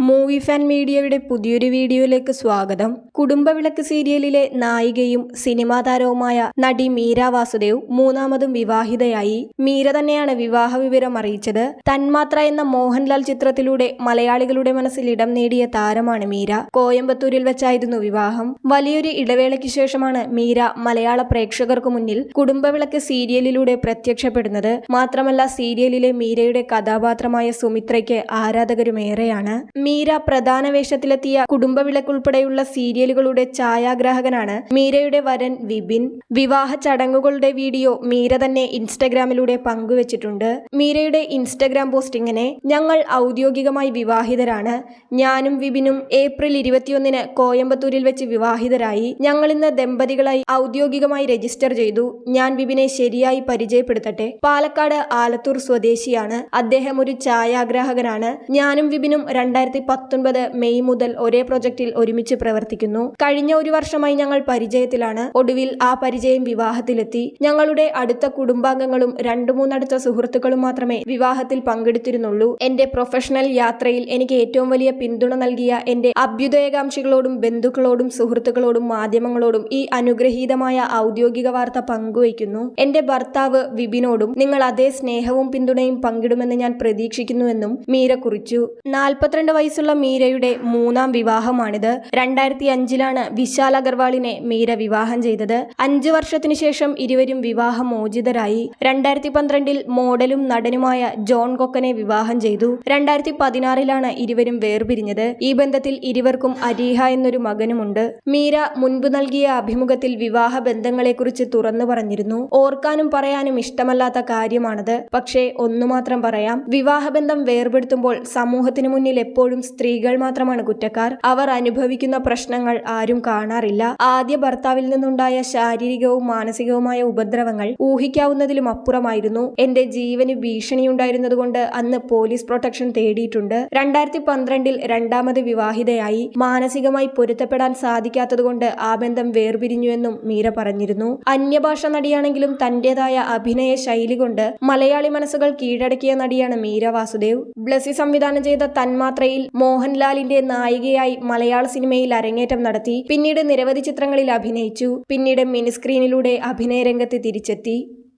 Movie fan മീഡിയയുടെ പുതിയൊരു വീഡിയോയിലേക്ക് സ്വാഗതം. കുടുംബവിളക്ക് സീരിയലിലെ നായികയും സിനിമാ താരവുമായ നടി മീര വാസുദേവ് മൂന്നാമതും വിവാഹിതയായി. മീര തന്നെയാണ് വിവാഹ വിവരം അറിയിച്ചത്. തന്മാത്ര എന്ന മോഹൻലാൽ ചിത്രത്തിലൂടെ മലയാളികളുടെ മനസ്സിൽ ഇടം നേടിയ താരമാണ് മീര. കോയമ്പത്തൂരിൽ വെച്ചായിരുന്നു വിവാഹം. വലിയൊരു ഇടവേളയ്ക്ക് ശേഷമാണ് മീര മലയാള പ്രേക്ഷകർക്ക് മുന്നിൽ കുടുംബവിളക്ക് സീരിയലിലൂടെ പ്രത്യക്ഷപ്പെടുന്നത്. മാത്രമല്ല, സീരിയലിലെ മീരയുടെ കഥാപാത്രമായ സുമിത്രയ്ക്ക് ആരാധകരുമേറെയാണ്. മീര പ്രധാന വേഷത്തിലെത്തിയ കുടുംബവിളക്കുൾപ്പെടെയുള്ള സീരിയലുകളുടെ ഛായാഗ്രാഹകനാണ് മീരയുടെ വരൻ വിപിൻ. വിവാഹ ചടങ്ങുകളുടെ വീഡിയോ മീര തന്നെ ഇൻസ്റ്റഗ്രാമിലൂടെ പങ്കുവച്ചിട്ടുണ്ട്. മീരയുടെ ഇൻസ്റ്റഗ്രാം പോസ്റ്റ് ഇങ്ങനെ: ഞങ്ങൾ ഔദ്യോഗികമായി വിവാഹിതരാണ്. ഞാനും വിപിനും ഏപ്രിൽ 21 കോയമ്പത്തൂരിൽ വെച്ച് വിവാഹിതരായി. ഞങ്ങളിന്ന് ദമ്പതികളായി ഔദ്യോഗികമായി രജിസ്റ്റർ ചെയ്തു. ഞാൻ വിപിനെ ശരിയായി പരിചയപ്പെടുത്തട്ടെ. പാലക്കാട് ആലത്തൂർ സ്വദേശിയാണ്. അദ്ദേഹം ഒരു ഛായാഗ്രാഹകനാണ്. ഞാനും വിപിനും 2019 മെയ് മുതൽ ഒരേ പ്രൊജക്റ്റിൽ ഒരുമിച്ച് പ്രവർത്തിക്കുന്നു. കഴിഞ്ഞ ഒരു വർഷമായി ഞങ്ങൾ പരിചയത്തിലാണ്. ഒടുവിൽ ആ പരിചയം വിവാഹത്തിലെത്തി. ഞങ്ങളുടെ അടുത്ത കുടുംബാംഗങ്ങളും 2-3 അടുത്ത സുഹൃത്തുക്കളും മാത്രമേ വിവാഹത്തിൽ പങ്കെടുത്തിരുന്നുള്ളൂ. എന്റെ പ്രൊഫഷണൽ യാത്രയിൽ എനിക്ക് ഏറ്റവും വലിയ പിന്തുണ നൽകിയ എന്റെ അഭ്യുദയകാംക്ഷികളോടും ബന്ധുക്കളോടും സുഹൃത്തുക്കളോടും മാധ്യമങ്ങളോടും ഈ അനുഗ്രഹീതമായ ഔദ്യോഗിക വാർത്ത പങ്കുവയ്ക്കുന്നു. എന്റെ ഭർത്താവ് വിപിനോടും നിങ്ങൾ അതേ സ്നേഹവും പിന്തുണയും പങ്കിടുമെന്ന് ഞാൻ പ്രതീക്ഷിക്കുന്നുവെന്നും മീര കുറിച്ചു. 42 വയസ്സുള്ള മീരയുടെ മൂന്നാം വിവാഹമാണിത്. 2005 വിശാൽ അഗർവാളിനെ മീര വിവാഹം ചെയ്തത്. 5 വർഷത്തിനു ശേഷം ഇരുവരും വിവാഹമോചിതരായി. 2012 മോഡലും നടനുമായ ജോൺ കൊക്കനെ വിവാഹം ചെയ്തു. 2016 ഇരുവരും വേർപിരിഞ്ഞത്. ഈ ബന്ധത്തിൽ ഇരുവർക്കും അരീഹ എന്നൊരു മകനുമുണ്ട്. മീര മുൻപ് നൽകിയ അഭിമുഖത്തിൽ വിവാഹ ബന്ധങ്ങളെക്കുറിച്ച് തുറന്നു പറഞ്ഞിരുന്നു. ഓർക്കാനും പറയാനും ഇഷ്ടമല്ലാത്ത കാര്യമാണത്. പക്ഷേ ഒന്നു മാത്രം പറയാം: വിവാഹബന്ധം വേർപെടുത്തുമ്പോൾ സമൂഹത്തിന് മുന്നിൽ എപ്പോഴും സ്ത്രീകൾ മാത്രമാണ് കുറ്റക്കാർ. അവർ അനുഭവിക്കുന്ന പ്രശ്നങ്ങൾ ആരും കാണാറില്ല. ആദ്യ ഭർത്താവിൽ നിന്നുണ്ടായ ശാരീരികവും മാനസികവുമായ ഉപദ്രവങ്ങൾ ഊഹിക്കാവുന്നതിലും അപ്പുറമായിരുന്നു. എന്റെ ജീവന് ഭീഷണിയുണ്ടായിരുന്നതുകൊണ്ട് അന്ന് പോലീസ് പ്രൊട്ടക്ഷൻ തേടിയിട്ടുണ്ട്. 2012 രണ്ടാമത് വിവാഹിതയായി. മാനസികമായി പൊരുത്തപ്പെടാൻ സാധിക്കാത്തതുകൊണ്ട് ആ ബന്ധം വേർപിരിഞ്ഞുവെന്നും മീര പറഞ്ഞിരുന്നു. അന്യഭാഷ നടിയാണെങ്കിലും തന്റേതായ അഭിനയ ശൈലി കൊണ്ട് മലയാളി മനസ്സുകൾ കീഴടക്കിയ നടിയാണ് മീര വാസുദേവ്. ബ്ലസി സംവിധാനം ചെയ്ത തന്മാത്രയിൽ മോഹൻലാലിന്റെ നായികയായി മലയാള സിനിമയിൽ അരങ്ങേറ്റം നടത്തി. പിന്നീട് നിരവധി ചിത്രങ്ങളിൽ അഭിനയിച്ചു. പിന്നീട് മിനിസ്ക്രീനിലൂടെ അഭിനയ രംഗത്ത് തിരിച്ചെത്തി.